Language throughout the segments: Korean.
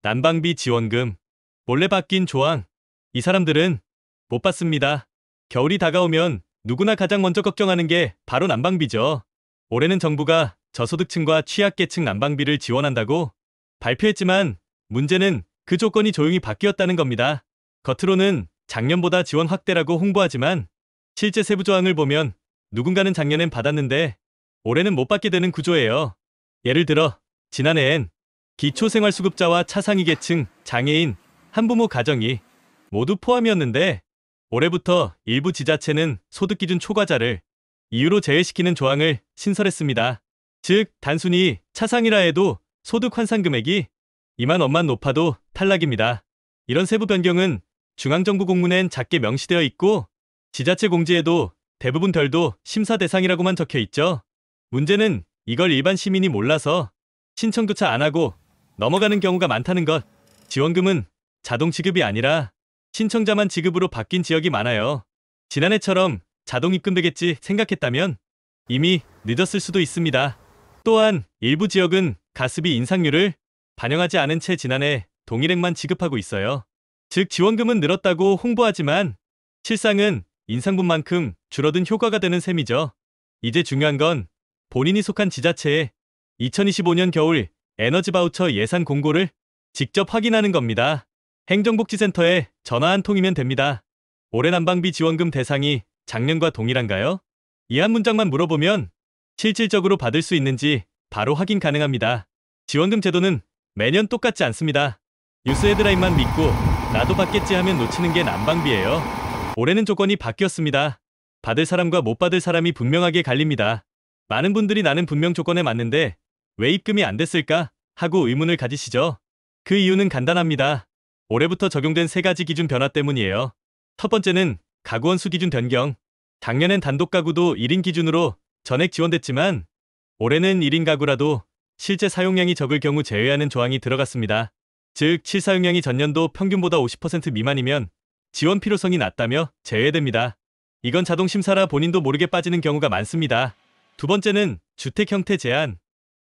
난방비 지원금, 몰래 바뀐 조항. 이 사람들은 못 받습니다. 겨울이 다가오면 누구나 가장 먼저 걱정하는 게 바로 난방비죠. 올해는 정부가 저소득층과 취약계층 난방비를 지원한다고 발표했지만 문제는 그 조건이 조용히 바뀌었다는 겁니다. 겉으로는 작년보다 지원 확대라고 홍보하지만 실제 세부 조항을 보면 누군가는 작년엔 받았는데 올해는 못 받게 되는 구조예요. 예를 들어 지난해엔 기초생활수급자와 차상위계층, 장애인, 한부모 가정이 모두 포함이었는데 올해부터 일부 지자체는 소득기준 초과자를 이유로 제외시키는 조항을 신설했습니다. 즉 단순히 차상이라 해도 소득 환산 금액이 2만 원만 높아도 탈락입니다. 이런 세부 변경은 중앙정부 공문엔 작게 명시되어 있고 지자체 공지에도 대부분 별도 심사 대상이라고만 적혀 있죠. 문제는 이걸 일반 시민이 몰라서 신청조차 안 하고 넘어가는 경우가 많다는 것. 지원금은 자동 지급이 아니라 신청자만 지급으로 바뀐 지역이 많아요. 지난해처럼 자동 입금되겠지 생각했다면 이미 늦었을 수도 있습니다. 또한 일부 지역은 가습비 인상률을 반영하지 않은 채 지난해 동일액만 지급하고 있어요. 즉 지원금은 늘었다고 홍보하지만 실상은 인상분만큼 줄어든 효과가 되는 셈이죠. 이제 중요한 건 본인이 속한 지자체에 2025년 겨울 에너지 바우처 예산 공고를 직접 확인하는 겁니다. 행정복지센터에 전화 한 통이면 됩니다. 올해 난방비 지원금 대상이 작년과 동일한가요? 이 한 문장만 물어보면 실질적으로 받을 수 있는지 바로 확인 가능합니다. 지원금 제도는 매년 똑같지 않습니다. 뉴스 헤드라인만 믿고 나도 받겠지 하면 놓치는 게 난방비예요. 올해는 조건이 바뀌었습니다. 받을 사람과 못 받을 사람이 분명하게 갈립니다. 많은 분들이 나는 분명 조건에 맞는데 왜 입금이 안 됐을까 하고 의문을 가지시죠. 그 이유는 간단합니다. 올해부터 적용된 3가지 기준 변화 때문이에요. 첫 번째는 가구원 수 기준 변경. 작년엔 단독 가구도 1인 기준으로 전액 지원됐지만 올해는 1인 가구라도 실제 사용량이 적을 경우 제외하는 조항이 들어갔습니다. 즉 실사용량이 전년도 평균보다 50% 미만이면 지원 필요성이 낮다며 제외됩니다. 이건 자동 심사라 본인도 모르게 빠지는 경우가 많습니다. 두 번째는 주택 형태 제한.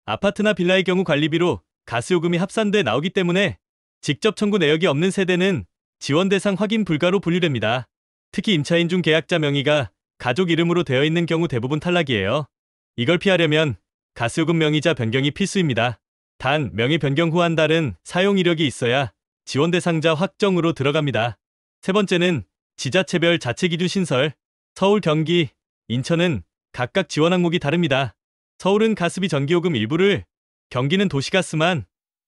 아파트나 빌라의 경우 관리비로 가스요금이 합산돼 나오기 때문에 직접 청구 내역이 없는 세대는 지원 대상 확인 불가로 분류됩니다. 특히 임차인 중 계약자 명의가 가족 이름으로 되어 있는 경우 대부분 탈락이에요. 이걸 피하려면 가스요금 명의자 변경이 필수입니다. 단 명의 변경 후 한 달은 사용 이력이 있어야 지원 대상자 확정으로 들어갑니다. 세 번째는 지자체별 자체 기준 신설. 서울, 경기, 인천은 각각 지원 항목이 다릅니다. 서울은 가스비 전기요금 일부를, 경기는 도시가스만,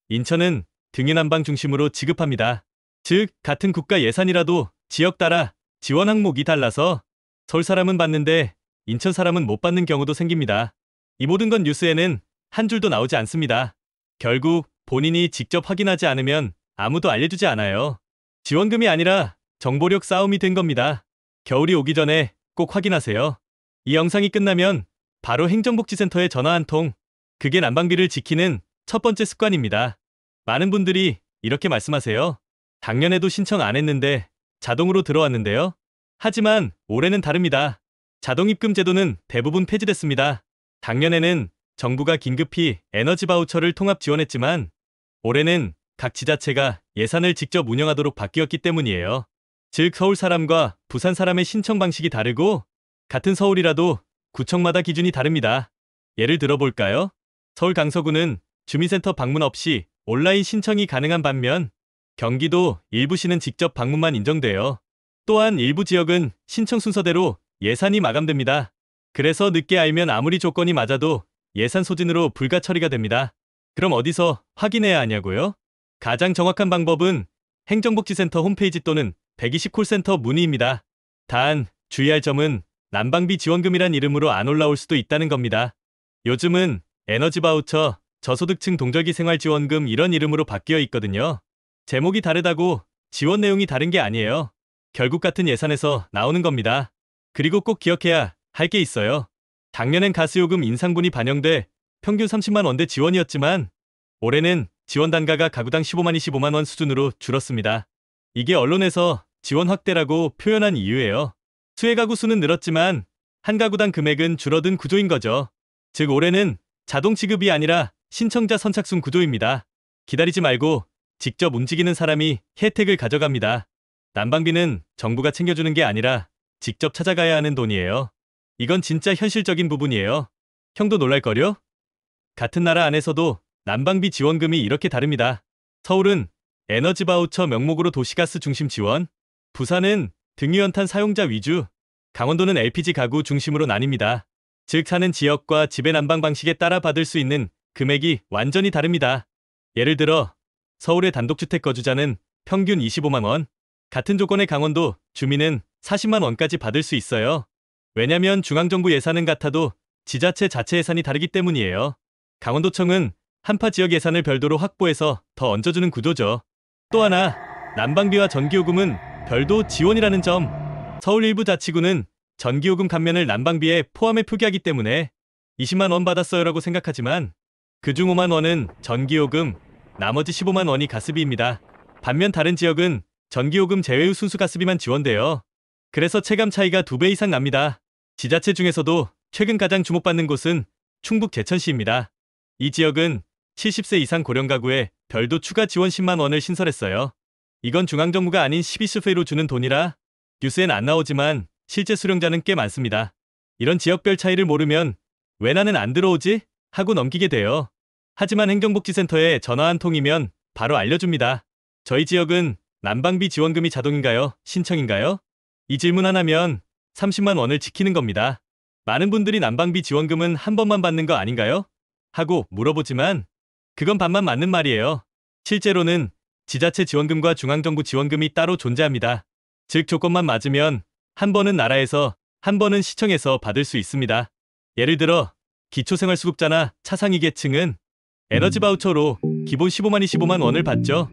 인천은 등유난방 중심으로 지급합니다. 즉 같은 국가 예산이라도 지역 따라 지원 항목이 달라서 서울 사람은 받는데 인천 사람은 못 받는 경우도 생깁니다. 이 모든 건 뉴스에는 한 줄도 나오지 않습니다. 결국 본인이 직접 확인하지 않으면 아무도 알려주지 않아요. 지원금이 아니라 정보력 싸움이 된 겁니다. 겨울이 오기 전에 꼭 확인하세요. 이 영상이 끝나면 바로 행정복지센터에 전화 한 통. 그게 난방비를 지키는 첫 번째 습관입니다. 많은 분들이 이렇게 말씀하세요. 작년에도 신청 안 했는데 자동으로 들어왔는데요. 하지만 올해는 다릅니다. 자동 입금 제도는 대부분 폐지됐습니다. 작년에는 정부가 긴급히 에너지 바우처를 통합 지원했지만 올해는 각 지자체가 예산을 직접 운영하도록 바뀌었기 때문이에요. 즉 서울 사람과 부산 사람의 신청 방식이 다르고 같은 서울이라도 구청마다 기준이 다릅니다. 예를 들어볼까요? 서울 강서구는 주민센터 방문 없이 온라인 신청이 가능한 반면 경기도 일부 시는 직접 방문만 인정돼요. 또한 일부 지역은 신청 순서대로 예산이 마감됩니다. 그래서 늦게 알면 아무리 조건이 맞아도 예산 소진으로 불가 처리가 됩니다. 그럼 어디서 확인해야 하냐고요? 가장 정확한 방법은 행정복지센터 홈페이지 또는 120 콜센터 문의입니다. 단 주의할 점은 난방비 지원금이란 이름으로 안 올라올 수도 있다는 겁니다. 요즘은 에너지 바우처, 저소득층 동절기 생활지원금 이런 이름으로 바뀌어 있거든요. 제목이 다르다고 지원 내용이 다른 게 아니에요. 결국 같은 예산에서 나오는 겁니다. 그리고 꼭 기억해야 할 게 있어요. 작년엔 가스요금 인상분이 반영돼 평균 30만 원대 지원이었지만 올해는 지원 단가가 가구당 15만 원 수준으로 줄었습니다. 이게 언론에서 지원 확대라고 표현한 이유예요. 수혜 가구 수는 늘었지만 한 가구당 금액은 줄어든 구조인 거죠. 즉 올해는 자동 지급이 아니라 신청자 선착순 구조입니다. 기다리지 말고 직접 움직이는 사람이 혜택을 가져갑니다. 난방비는 정부가 챙겨주는 게 아니라 직접 찾아가야 하는 돈이에요. 이건 진짜 현실적인 부분이에요. 형도 놀랄걸요? 같은 나라 안에서도 난방비 지원금이 이렇게 다릅니다. 서울은 에너지 바우처 명목으로 도시가스 중심 지원, 부산은 등유연탄 사용자 위주, 강원도는 LPG 가구 중심으로 나뉩니다. 즉 사는 지역과 집의 난방 방식에 따라 받을 수 있는 금액이 완전히 다릅니다. 예를 들어 서울의 단독주택 거주자는 평균 25만 원, 같은 조건의 강원도 주민은 40만 원까지 받을 수 있어요. 왜냐면 중앙정부 예산은 같아도 지자체 자체 예산이 다르기 때문이에요. 강원도청은 한파 지역 예산을 별도로 확보해서 더 얹어주는 구조죠. 또 하나, 난방비와 전기요금은 별도 지원이라는 점. 서울 일부 자치구는 전기요금 감면을 난방비에 포함해 표기하기 때문에 20만 원 받았어요라고 생각하지만 그중 5만 원은 전기요금, 나머지 15만 원이 가스비입니다. 반면 다른 지역은 전기요금 제외 후 순수 가스비만 지원돼요. 그래서 체감 차이가 2배 이상 납니다. 지자체 중에서도 최근 가장 주목받는 곳은 충북 제천시입니다. 이 지역은 70세 이상 고령 가구에 별도 추가 지원 10만 원을 신설했어요. 이건 중앙정부가 아닌 12수회로 주는 돈이라 뉴스엔 안 나오지만 실제 수령자는 꽤 많습니다. 이런 지역별 차이를 모르면 왜 나는 안 들어오지? 하고 넘기게 돼요. 하지만 행정복지센터에 전화 한 통이면 바로 알려줍니다. 저희 지역은 난방비 지원금이 자동인가요? 신청인가요? 이 질문 하나면 30만 원을 지키는 겁니다. 많은 분들이 난방비 지원금은 한 번만 받는 거 아닌가요? 하고 물어보지만 그건 반만 맞는 말이에요. 실제로는 지자체 지원금과 중앙정부 지원금이 따로 존재합니다. 즉 조건만 맞으면 한 번은 나라에서 한 번은 시청에서 받을 수 있습니다. 예를 들어 기초생활수급자나 차상위계층은 에너지 바우처로 기본 15만 원을 받죠.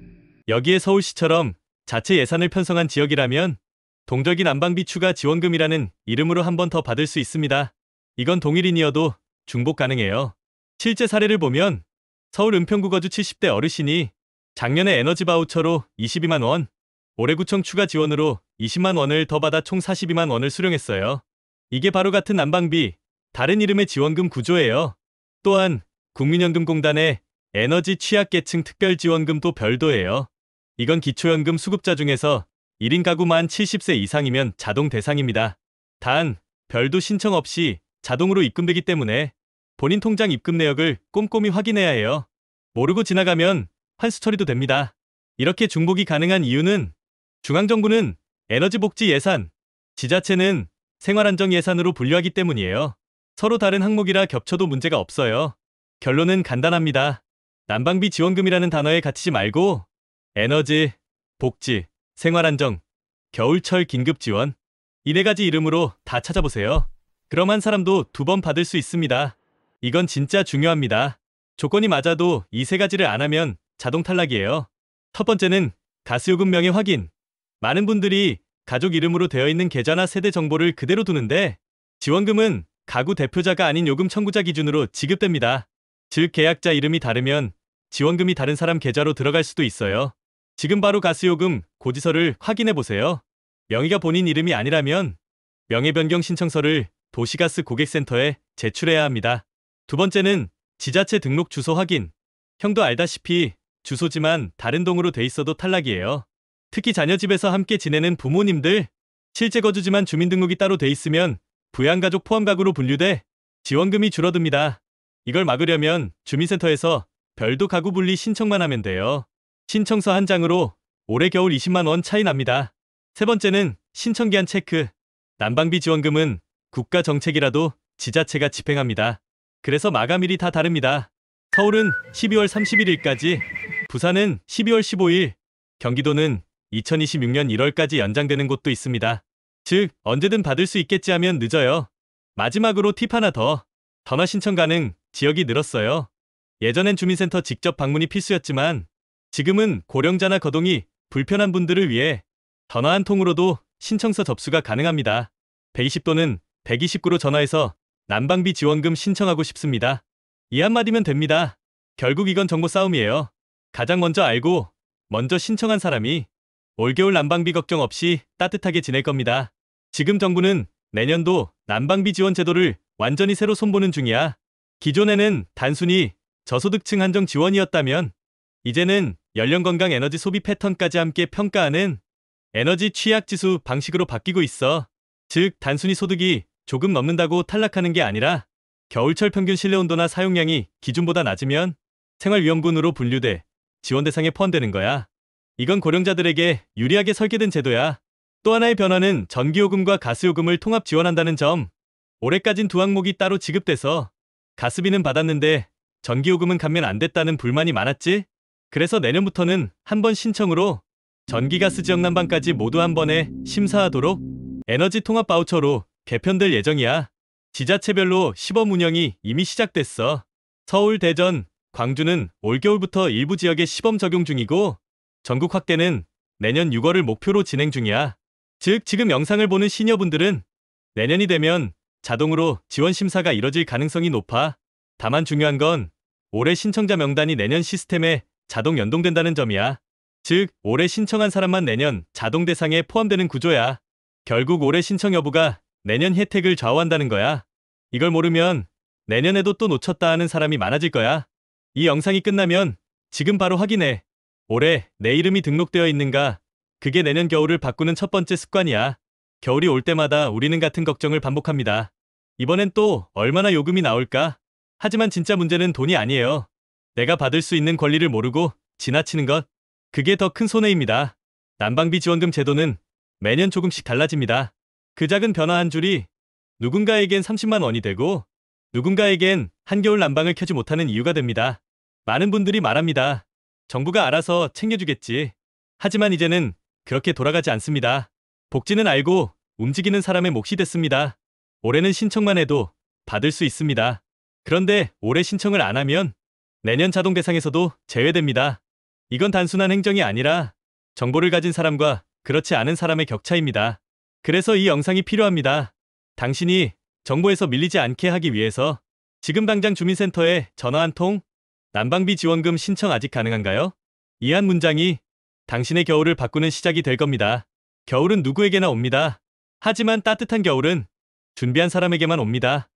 여기에 서울시처럼 자체 예산을 편성한 지역이라면 동절기 난방비 추가 지원금이라는 이름으로 한 번 더 받을 수 있습니다. 이건 동일인이어도 중복 가능해요. 실제 사례를 보면 서울 은평구 거주 70대 어르신이 작년에 에너지 바우처로 22만 원, 올해 구청 추가 지원으로 20만 원을 더 받아 총 42만 원을 수령했어요. 이게 바로 같은 난방비, 다른 이름의 지원금 구조예요. 또한 국민연금공단의 에너지 취약계층 특별지원금도 별도예요. 이건 기초연금 수급자 중에서 1인 가구 만 70세 이상이면 자동 대상입니다. 단, 별도 신청 없이 자동으로 입금되기 때문에 본인 통장 입금 내역을 꼼꼼히 확인해야 해요. 모르고 지나가면 환수 처리도 됩니다. 이렇게 중복이 가능한 이유는 중앙정부는 에너지복지 예산, 지자체는 생활안정 예산으로 분류하기 때문이에요. 서로 다른 항목이라 겹쳐도 문제가 없어요. 결론은 간단합니다. 난방비 지원금이라는 단어에 갇히지 말고 에너지, 복지, 생활안정, 겨울철 긴급지원 이 4가지 이름으로 다 찾아보세요. 그럼 한 사람도 2번 받을 수 있습니다. 이건 진짜 중요합니다. 조건이 맞아도 이 3가지를 안 하면 자동 탈락이에요. 첫 번째는 가스요금 명의 확인. 많은 분들이 가족 이름으로 되어 있는 계좌나 세대 정보를 그대로 두는데 지원금은 가구 대표자가 아닌 요금 청구자 기준으로 지급됩니다. 즉 계약자 이름이 다르면 지원금이 다른 사람 계좌로 들어갈 수도 있어요. 지금 바로 가스요금 고지서를 확인해 보세요. 명의가 본인 이름이 아니라면 명의 변경 신청서를 도시가스 고객센터에 제출해야 합니다. 두 번째는 지자체 등록 주소 확인. 형도 알다시피 주소지만 다른 동으로 돼 있어도 탈락이에요. 특히 자녀 집에서 함께 지내는 부모님들, 실제 거주지만 주민등록이 따로 돼 있으면 부양가족 포함가구로 분류돼 지원금이 줄어듭니다. 이걸 막으려면 주민센터에서 별도 가구 분리 신청만 하면 돼요. 신청서 한 장으로 올해 겨울 20만 원 차이 납니다. 세 번째는 신청기한 체크. 난방비 지원금은 국가 정책이라도 지자체가 집행합니다. 그래서 마감일이 다 다릅니다. 서울은 12월 31일까지, 부산은 12월 15일, 경기도는 2026년 1월까지 연장되는 곳도 있습니다. 즉 언제든 받을 수 있겠지 하면 늦어요. 마지막으로 팁 하나 더. 전화 신청 가능 지역이 늘었어요. 예전엔 주민센터 직접 방문이 필수였지만 지금은 고령자나 거동이 불편한 분들을 위해 전화 한 통으로도 신청서 접수가 가능합니다. 120 또는 129로 전화해서 난방비 지원금 신청하고 싶습니다. 이 한마디면 됩니다. 결국 이건 정보 싸움이에요. 가장 먼저 알고 먼저 신청한 사람이 올겨울 난방비 걱정 없이 따뜻하게 지낼 겁니다. 지금 정부는 내년도 난방비 지원 제도를 완전히 새로 손보는 중이야. 기존에는 단순히 저소득층 한정 지원이었다면 이제는 연령, 건강, 에너지 소비 패턴까지 함께 평가하는 에너지 취약 지수 방식으로 바뀌고 있어. 즉, 단순히 소득이 조금 넘는다고 탈락하는 게 아니라 겨울철 평균 실내 온도나 사용량이 기준보다 낮으면 생활위험군으로 분류돼 지원 대상에 포함되는 거야. 이건 고령자들에게 유리하게 설계된 제도야. 또 하나의 변화는 전기요금과 가스요금을 통합 지원한다는 점. 올해까진 두 항목이 따로 지급돼서 가스비는 받았는데 전기요금은 감면 안 됐다는 불만이 많았지? 그래서 내년부터는 한 번 신청으로 전기가스 지역 난방까지 모두 한 번에 심사하도록 에너지 통합 바우처로 개편될 예정이야. 지자체별로 시범 운영이 이미 시작됐어. 서울, 대전, 광주는 올겨울부터 일부 지역에 시범 적용 중이고 전국 확대는 내년 6월을 목표로 진행 중이야. 즉, 지금 영상을 보는 시니어분들은 내년이 되면 자동으로 지원 심사가 이뤄질 가능성이 높아. 다만 중요한 건 올해 신청자 명단이 내년 시스템에 자동 연동된다는 점이야. 즉, 올해 신청한 사람만 내년 자동 대상에 포함되는 구조야. 결국 올해 신청 여부가 내년 혜택을 좌우한다는 거야. 이걸 모르면 내년에도 또 놓쳤다 하는 사람이 많아질 거야. 이 영상이 끝나면 지금 바로 확인해. 올해 내 이름이 등록되어 있는가? 그게 내년 겨울을 바꾸는 첫 번째 습관이야. 겨울이 올 때마다 우리는 같은 걱정을 반복합니다. 이번엔 또 얼마나 요금이 나올까? 하지만 진짜 문제는 돈이 아니에요. 내가 받을 수 있는 권리를 모르고 지나치는 것. 그게 더 큰 손해입니다. 난방비 지원금 제도는 매년 조금씩 달라집니다. 그 작은 변화 한 줄이 누군가에겐 30만 원이 되고 누군가에겐 한겨울 난방을 켜지 못하는 이유가 됩니다. 많은 분들이 말합니다. 정부가 알아서 챙겨주겠지. 하지만 이제는 그렇게 돌아가지 않습니다. 복지는 알고 움직이는 사람의 몫이 됐습니다. 올해는 신청만 해도 받을 수 있습니다. 그런데 올해 신청을 안 하면 내년 자동 대상에서도 제외됩니다. 이건 단순한 행정이 아니라 정보를 가진 사람과 그렇지 않은 사람의 격차입니다. 그래서 이 영상이 필요합니다. 당신이 정보에서 밀리지 않게 하기 위해서 지금 당장 주민센터에 전화 한 통. 난방비 지원금 신청 아직 가능한가요? 이 한 문장이 당신의 겨울을 바꾸는 시작이 될 겁니다. 겨울은 누구에게나 옵니다. 하지만 따뜻한 겨울은 준비한 사람에게만 옵니다.